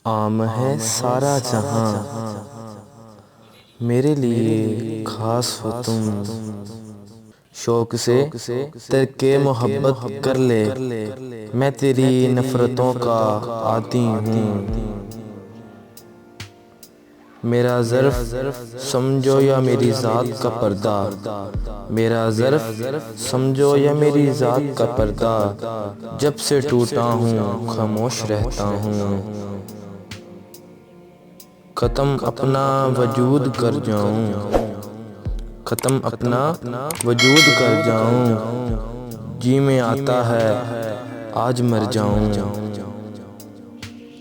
عام ہے سارا جہاں، میرے لیے خاص ہو تم۔ شوق سے ترک محبت کر لے، میں تیری نفرتوں کا عادی ہوں۔ میرا ظرف سمجھو یا میری ذات کا پردہ، میرا ظرف سمجھو یا میری ذات کا پردہ، جب سے ٹوٹا ہوں خاموش رہتا ہوں۔ ختم اپنا وجود کر جاؤں، ختم اپنا وجود کر جاؤں، جی میں آتا ہے آج مر جاؤں۔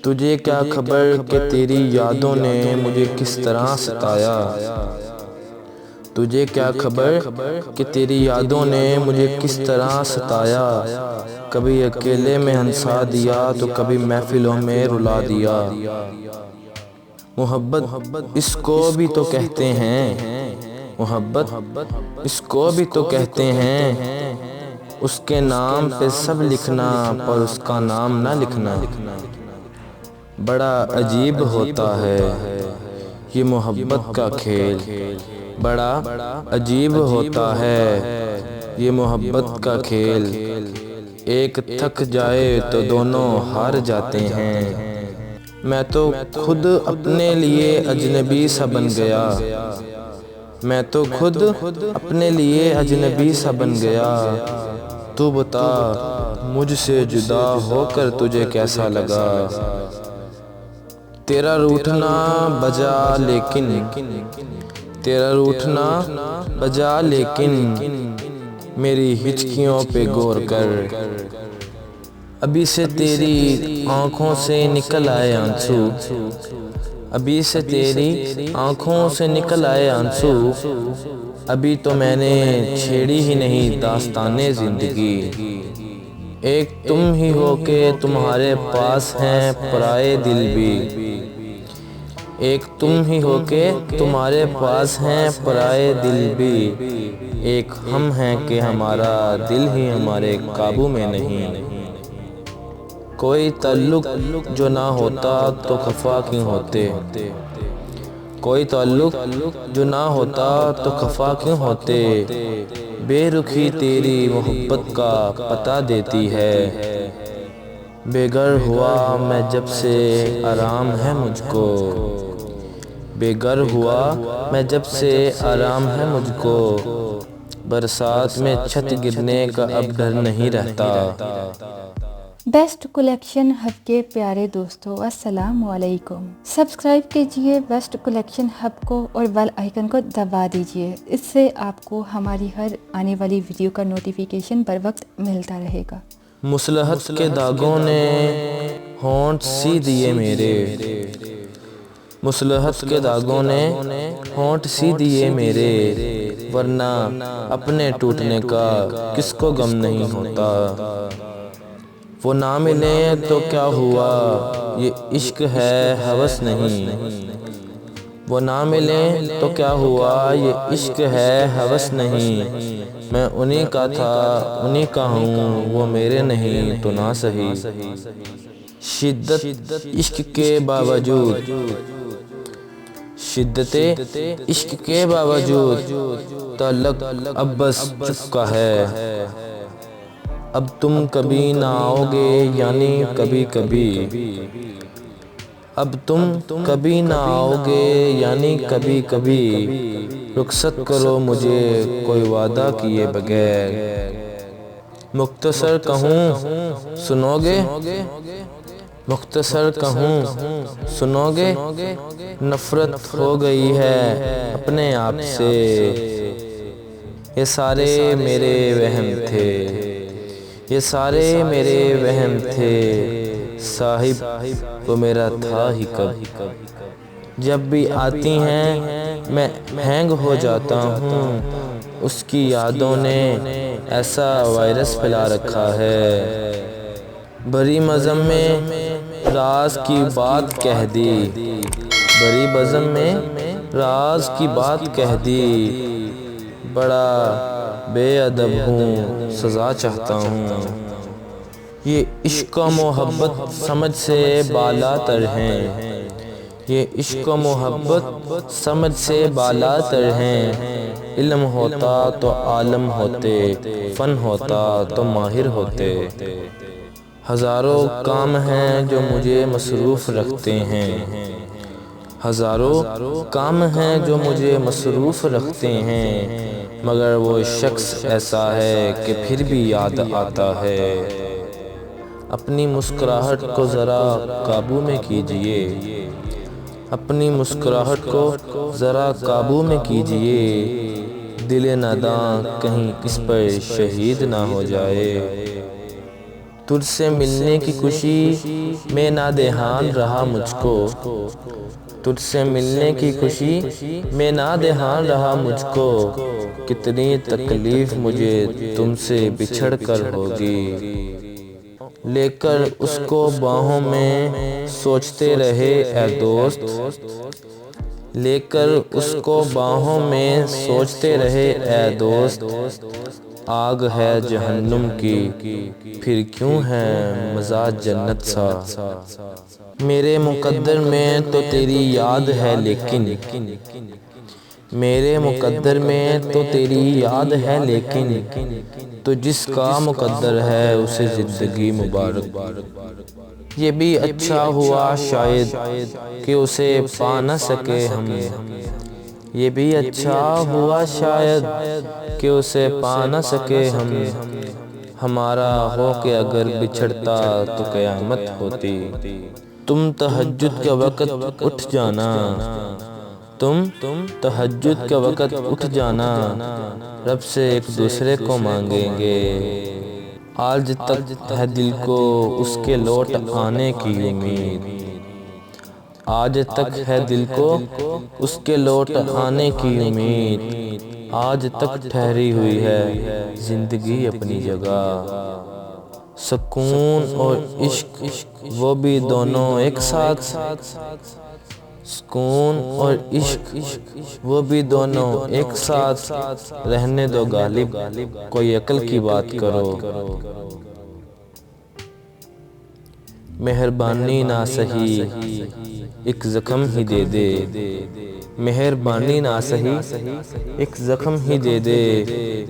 تجھے کیا خبر کہ تیری یادوں نے مجھے کس طرح ستایا، تجھے کیا خبر کہ تیری یادوں نے مجھے کس طرح ستایا۔ کبھی اکیلے میں ہنسا دیا تو کبھی محفلوں میں رلا دیا۔ محبت اس کو بھی تو کہتے ہیں، محبت اس کو بھی تو کہتے ہیں، اس کے نام پہ سب لکھنا پر اس کا نام نہ لکھنا۔ بڑا عجیب ہوتا ہے یہ محبت کا کھیل، بڑا عجیب ہوتا ہے یہ محبت کا کھیل۔ ایک تھک جائے تو دونوں ہار جاتے ہیں۔ میں تو خود اپنے لیے اجنبی سا بن گیا، میں تو خود اپنے لیے اجنبی سا بن گیا۔ تو بتا مجھ سے جدا ہو کر تجھے کیسا لگا۔ تیرا روٹھنا بجا لیکن، تیرا روٹھنا بجا لیکن، میری ہچکیوں پہ غور کر۔ ابھی سے تیری آنکھوں سے نکل آئے آنسو، ابھی سے تیری آنکھوں سے نکل آئے آنسو، ابھی تو میں نے چھیڑی ہی نہیں داستان زندگی۔ ایک تم ہی ہو کہ تمہارے پاس ہیں پرائے دل بھی، ایک تم ہی ہو کہ تمہارے پاس ہیں پرائے دل بھی، ایک ہم ہیں کہ ہمارا دل ہی ہمارے قابو میں نہیں۔ کوئی تعلق جو نہ ہوتا تو خفا کیوں ہوتے، کوئی تعلق جو نہ ہوتا تو خفا کیوں ہوتے۔ بے رخی تیری محبت کا پتہ دیتی ہے، بے گھر ہوا میں جب سے آرام ہے مجھ کو، بے گھر ہوا میں جب سے آرام ہے مجھ کو، برسات میں چھت گرنے کا اب ڈر نہیں رہتا۔ بیسٹ کلیکشن ہب کے پیارے دوستو السلام علیکم۔ سبسکرائب کیجئے بیسٹ کلیکشن ہب کو اور بیل آئیکن کو دبا دیجئے، اس سے آپ کو ہماری ہر آنے والی ویڈیو کا نوٹیفیکیشن بر وقت ملتا رہے گا۔ مصلحت کے داغوں نے ہونٹ سی دیے میرے، مصلحت کے داغوں نے ہونٹ سی دیے میرے، ورنہ اپنے ٹوٹنے کا کس کو غم نہیں ہوتا۔ وہ نہ ملے تو کیا ہوا یہ عشق ہے ہوس نہیں، وہ نہ ملے تو کیا ہوا یہ عشق ہے ہوس نہیں۔ میں انہی کا تھا انہی کا ہوں وہ میرے نہیں تو نہ سہی۔ شدت عشق کے باوجود، شدت عشق کے باوجود، تعلق اب بس چپکا ہے۔ اب تم کبھی نہ آؤ گے یعنی کبھی کبھی، اب تم کبھی نہ آؤ گے یعنی کبھی کبھی، رخصت کرو مجھے کوئی وعدہ کیے بغیر۔ مختصر کہوں سنو گے، مختصر کہوں سنو گے، نفرت ہو گئی ہے اپنے آپ سے۔ یہ سارے میرے وہم تھے، یہ سارے میرے وہم تھے، صاحب وہ میرا تھا ہی کب۔ جب بھی آتی ہیں میں ہینگ ہو جاتا ہوں، اس کی یادوں نے ایسا وائرس پھیلا رکھا ہے۔ بھری بزم میں راز کی بات کہہ دی، بھری بزم میں راز کی بات کہہ دی، بڑا بے ادب ہوں سزا چاہتا ہوں۔ یہ عشق و محبت سمجھ سے بالا تر ہیں، یہ عشق و محبت سمجھ سے بالا تر ہیں، علم ہوتا تو عالم ہوتے، فن ہوتا تو ماہر ہوتے۔ ہزاروں کام ہیں جو مجھے مصروف رکھتے ہیں، ہزاروں کام ہیں جو مجھے مصروف رکھتے ہیں، مگر وہ شخص ایسا ہے کہ پھر بھی یاد آتا ہے۔ اپنی مسکراہٹ کو ذرا قابو میں کیجئے، اپنی مسکراہٹ کو ذرا قابو میں کیجئے، دل ناداں کہیں اس پر شہید نہ ہو جائے۔ تجھ سے ملنے کی خوشی میں نادہان رہا مجھ کو، تجھ سے ملنے کی خوشی میں نادہان رہا مجھ کو، کتنی تکلیف مجھے تم سے بچھڑ کر ہوگی۔ لے کر اس کو باہوں میں سوچتے رہے اے دوست، لے کر اس کو باہوں میں سوچتے رہے اے دوست، آگ ہے جہنم کی پھر کیوں ہے مزہ جنت سا۔ میرے مقدر میں تو تیری یاد ہے لیکن، میرے مقدر میں تو تیری یاد ہے لیکن، تو جس کا مقدر ہے اسے زندگی مبارک۔ یہ بھی اچھا ہوا شاید کہ اسے پا نہ سکے ہم، یہ بھی اچھا ہوا شاید کہ اسے پا نہ سکے ہم، ہمارا ہو کہ اگر بچھڑتا تو قیامت ہوتی۔ تم تہجد کے وقت اٹھ جانا، تم تہجد کے وقت اٹھ جانا، رب سے ایک دوسرے کو مانگیں گے۔ آج تک ہے دل کو اس کے لوٹ آنے کی امید، آج تک ہے دل کو اس کے لوٹ آنے کی امید، آج تک ٹھہری ہوئی ہے زندگی اپنی جگہ۔ سکون اور عشق وہ بھی دونوں ایک ساتھ، سکون اور عشق وہ بھی دونوں ایک ساتھ، رہنے دو غالب کوئی عقل کی بات کرو۔ مہربانی نہ سہی ایک زخم ہی دے دے، مہربانی نہ سہی ایک زخم ہی دے دے،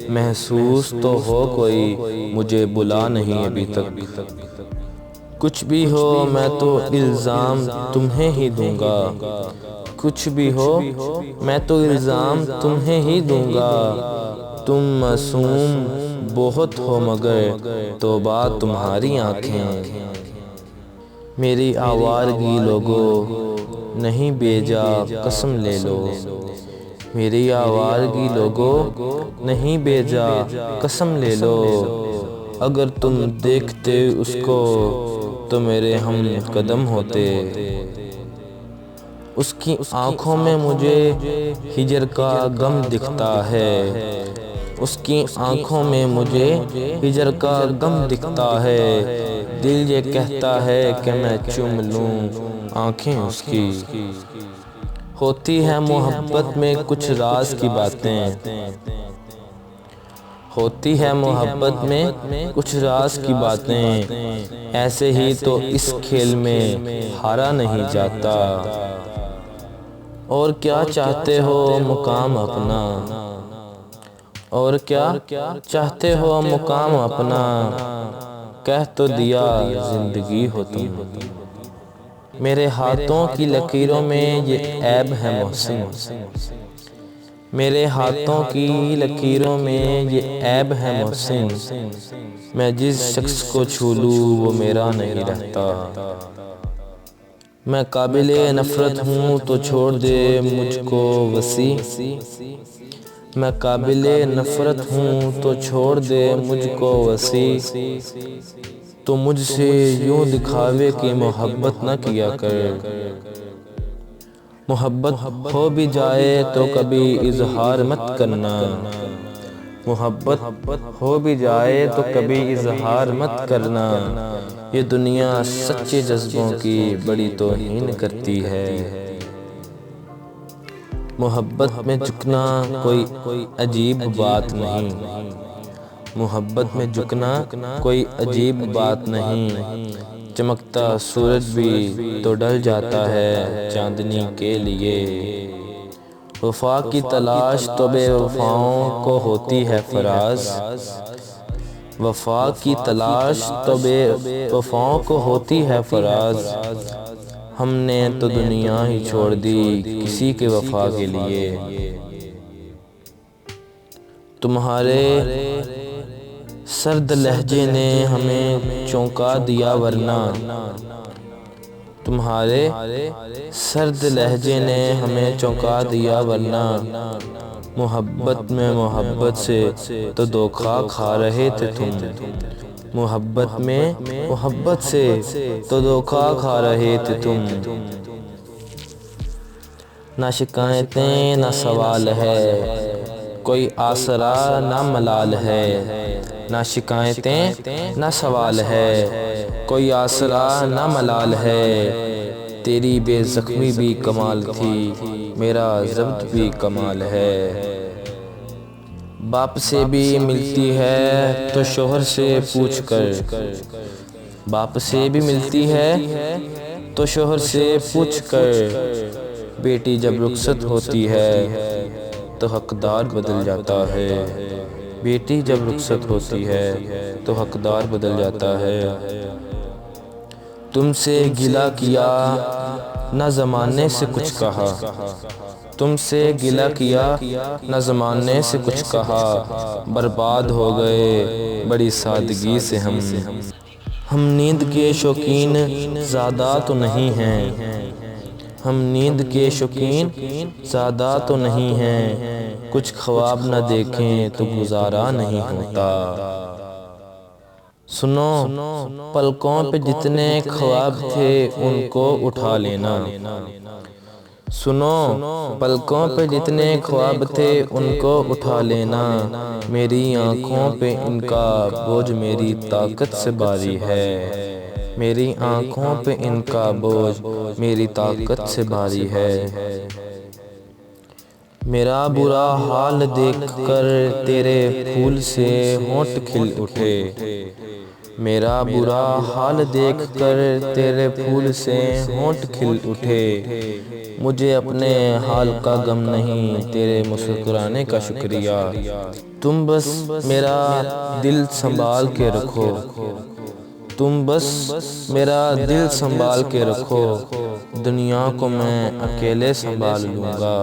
محسوس تو ہو کوئی مجھے بلا نہیں ابھی تک۔ کچھ بھی ہو میں تو الزام تمہیں ہی دوں گا، کچھ بھی ہو میں تو الزام تمہیں ہی دوں گا، تم معصوم بہت ہو مگر توبہ تمہاری آنکھیں۔ میری آوارگی لوگو نہیں بیجا قسم لے لو، میری آوارگی لوگو نہیں بیجا قسم لے لو، اگر تم دیکھتے اس کو تو میرے ہم قدم ہوتے۔ اس کی آنکھوں میں مجھے ہجر کا غم دکھتا ہے، اس کی آنکھوں میں مجھے ہجر کا غم دکھتا ہے، دل یہ کہتا ہے کہ میں چوم لوں آنکھیں اس کی۔ ہوتی ہے محبت میں کچھ راز کی باتیں، ہوتی ہے محبت میں کچھ راز کی باتیں، ایسے ہی تو اس کھیل میں ہارا نہیں جاتا۔ اور کیا چاہتے ہو مقام اپنا، اور کیا چاہتے ہو مقام اپنا، کہہ تو دیا زندگی ہو تم۔ میرے ہاتھوں کی لکیروں میں یہ عیب ہے محسن، میرے ہاتھوں کی لکیروں میں یہ عیب ہے محسن، میں جس شخص کو چھو لوں وہ میرا نہیں رہتا۔ میں قابل نفرت ہوں تو چھوڑ دے مجھ کو وسیع، میں قابل نفرت ہوں تو چھوڑ دے مجھ کو وسیع، تو مجھ سے یوں دکھاوے کی محبت نہ کیا کر، محبت ہو بھی جائے تو کبھی اظہار مت کرنا، محبت ہو بھی جائے تو کبھی اظہار مت کرنا، یہ دنیا سچے جذبوں کی بڑی توہین کرتی ہے۔ محبت میں جھکنا کوئی عجیب بات نہیں، محبت میں جھکنا کوئی عجیب بات نہیں، چمکتا سورج بھی تو ڈل جاتا ہے چاندنی کے لیے۔ وفا کی تلاش تو بے وفاؤں کو ہوتی ہے فراز، وفا کی تلاش تو بے وفاؤں کو ہوتی ہے فراز، ہم نے تو دنیا ہی چھوڑ دی کسی کے وفا کے لیے۔ تمہارے سرد لہجے نے ہمیں چونکا دیا ورنہ، تمہارے سرد لہجے نے ہمیں چونکا دیا ورنہ، محبت میں محبت سے تو دھوکا کھا رہے تھے تم، محبت میں محبت سے تو دھوکا کھا رہے تھے تم۔ نہ شکایتیں نہ سوال ہے، کوئی آسرا نہ ملال ہے، نہ شکایتیں نہ سوال ہے، کوئی آسرا نہ ملال ہے، تیری بے زخمی بھی کمال تھی، میرا ضبط بھی کمال ہے۔ باپ سے بھی ملتی ہے تو شوہر سے پوچھ کر، باپ سے بھی ملتی ہے تو شوہر سے پوچھ کر، بیٹی جب رخصت ہوتی ہے تو حقدار بدل جاتا ہے، بیٹی جب رخصت ہوتی ہے تو حقدار بدل جاتا ہے۔ تم سے گلہ کیا نہ زمانے سے کچھ کہا، تم سے گلہ کیا نہ زمانے سے کچھ کہا، برباد ہو گئے بڑی سادگی سے ہم نیند کے شوقین زیادہ تو نہیں ہیں، ہم نیند کے شوقین زیادہ تو نہیں ہیں، کچھ خواب نہ دیکھیں تو گزارا نہیں ہوتا۔ سنو پلکوں پہ جتنے خواب تھے ان کو اٹھا لینا، سنو پلکوں پہ جتنے خواب تھے ان کو اٹھا لینا، میری آنکھوں پہ ان کا بوجھ میری طاقت سے بھاری ہے، میری آنکھوں پہ ان کا بوجھ میری طاقت سے بھاری ہے۔ میرا برا حال دیکھ کر تیرے پھول سے ہونٹ کھل اٹھے، میرا برا حال دیکھ کر تیرے پھول سے ہونٹ کھل اٹھے، مجھے اپنے حال کا غم نہیں تیرے مسکرانے کا شکریہ، تم بس میرا دل سنبھال کے رکھو، تم بس میرا دل سنبھال کے رکھو، دنیا کو میں اکیلے سنبھال لوں گا۔